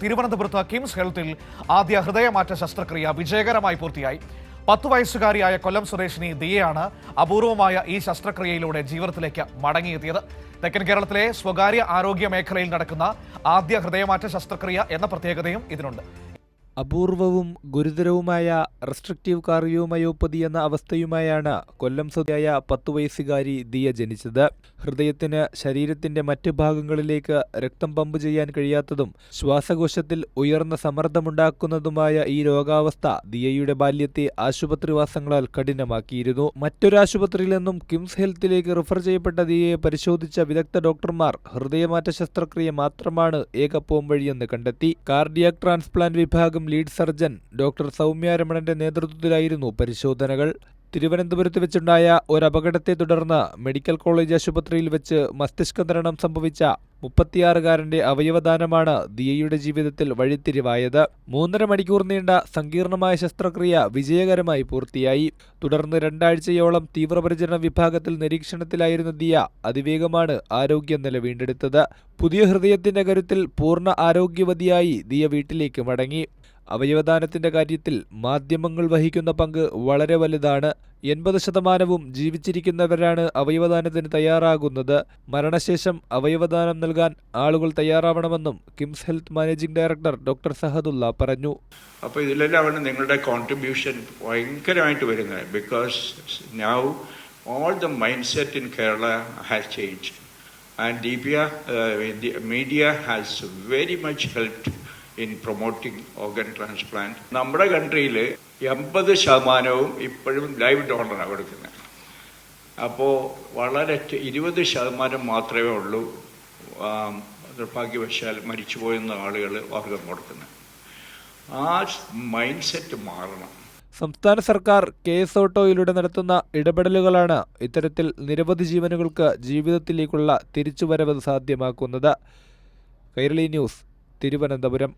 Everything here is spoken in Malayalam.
തിരുവനന്തപുരത്ത് കിംസ് ഹെൽത്തിൽ ആദ്യ ഹൃദയമാറ്റ ശസ്ത്രക്രിയ വിജയകരമായി പൂർത്തിയായി. 10 വയസ്സുകാരിയായ കൊല്ലം സ്വദേശിനി ദിയയാണ് അപൂർവമായ ഈ ശസ്ത്രക്രിയയിലൂടെ ജീവിതത്തിലേക്ക് മടങ്ങിയെത്തിയത്. തെക്കൻ കേരളത്തിലെ സ്വകാര്യ ആരോഗ്യ മേഖലയിൽ നടക്കുന്ന ആദ്യ ഹൃദയമാറ്റ ശസ്ത്രക്രിയ എന്ന പ്രത്യേകതയും ഇതിനുണ്ട്. അപൂർവവും ഗുരുതരവുമായ റെസ്ട്രിക്റ്റീവ് കാർഡിയോമയോപ്പതി എന്ന അവസ്ഥയുമായാണ് കൊല്ലം സ്വദേശിയായ 10 വയസ്സുകാരി ദിയ ജനിച്ചത്. ഹൃദയത്തിന് ശരീരത്തിന്റെ മറ്റ് ഭാഗങ്ങളിലേക്ക് രക്തം പമ്പ് ചെയ്യാൻ കഴിയാത്തതും ശ്വാസകോശത്തിൽ ഉയർന്ന സമ്മർദ്ദമുണ്ടാക്കുന്നതുമായ ഈ രോഗാവസ്ഥ ദിയയുടെ ബാല്യത്തെ ആശുപത്രിവാസങ്ങളാൽ കഠിനമാക്കിയിരുന്നു. മറ്റൊരാശുപത്രിയിൽ നിന്നും കിംസ് ഹെൽത്തിലേക്ക് റിഫർ ചെയ്യപ്പെട്ട ദിയയെ പരിശോധിച്ച വിദഗ്ധ ഡോക്ടർമാർ ഹൃദയമാറ്റ ശസ്ത്രക്രിയ മാത്രമാണ് ഏക പോംവഴിയെന്ന് കണ്ടെത്തി. കാർഡിയാക് ട്രാൻസ്പ്ലാന്റ് വിഭാഗം ലീഡ് സർജൻ ഡോക്ടർ സൗമ്യ രമണന്റെ നേതൃത്വത്തിലായിരുന്നു പരിശോധനകൾ. തിരുവനന്തപുരത്ത് വെച്ചുണ്ടായ ഒരപകടത്തെ തുടർന്ന് മെഡിക്കൽ കോളേജ് ആശുപത്രിയിൽ വെച്ച് മസ്തിഷ്കമരണം സംഭവിച്ച 36-കാരന്റെ അവയവദാനമാണ് ദിയയുടെ ജീവിതത്തിൽ വഴിത്തിരിവായത്. 3.5 മണിക്കൂർ നീണ്ട സങ്കീർണമായ ശസ്ത്രക്രിയ വിജയകരമായി പൂർത്തിയായി. തുടർന്ന് 2 ആഴ്ചയോളം തീവ്രപരിചരണ വിഭാഗത്തിൽ നിരീക്ഷണത്തിലായിരുന്ന ദിയ അതിവേഗമാണ് ആരോഗ്യനില വീണ്ടെടുത്തത്. പുതിയ ഹൃദയത്തിന്റെ കരുത്തിൽ പൂർണ്ണ ആരോഗ്യവതിയായി ദിയ വീട്ടിലേക്ക് മടങ്ങി. അവയവദാനത്തിന്റെ കാര്യത്തിൽ മാധ്യമങ്ങൾ വഹിക്കുന്ന പങ്ക് വളരെ വലുതാണ്. 80% ജീവിച്ചിരിക്കുന്നവരാണ് അവയവദാനത്തിന് തയ്യാറാകുന്നത്. മരണശേഷം അവയവദാനം നൽകാൻ ആളുകൾ തയ്യാറാവണമെന്നും KIMS health managing director doctor Sahadulla പറഞ്ഞു. അപ്പോൾ ഇതിലെല്ലാമാണ് നിങ്ങളുടെ കോൺട്രിബ്യൂഷൻ ഭയങ്കരമായിട്ട് വരുന്നത്. Because now all the mind set in Kerala has changed and media has very much helped in promoting organ transplant. നമ്മുടെ കൺട്രിയിൽ 80% ഇപ്പോഴും ലൈവ് ഡോണറാണ് കൊടുക്കുന്നത്. അപ്പോൾ വളരെ 20% മാത്രമേ ഉള്ളൂ നിർഭാഗ്യവശാൽ മരിച്ചുപോയുന്ന ആളുകൾ ഓർഗൻ കൊടുക്കുന്നത്. ആ മൈൻഡ് സെറ്റ് മാറണം. സംസ്ഥാന സർക്കാർ KS ഓട്ടോയിലൂടെ നടത്തുന്ന ഇടപെടലുകളാണ് ഇത്തരത്തിൽ നിരവധി ജീവനുകൾക്ക് ജീവിതത്തിലേക്കുള്ള തിരിച്ചുവരവ് സാധ്യമാക്കുന്നത്. കൈരളി ന്യൂസ്, തിരുവനന്തപുരം.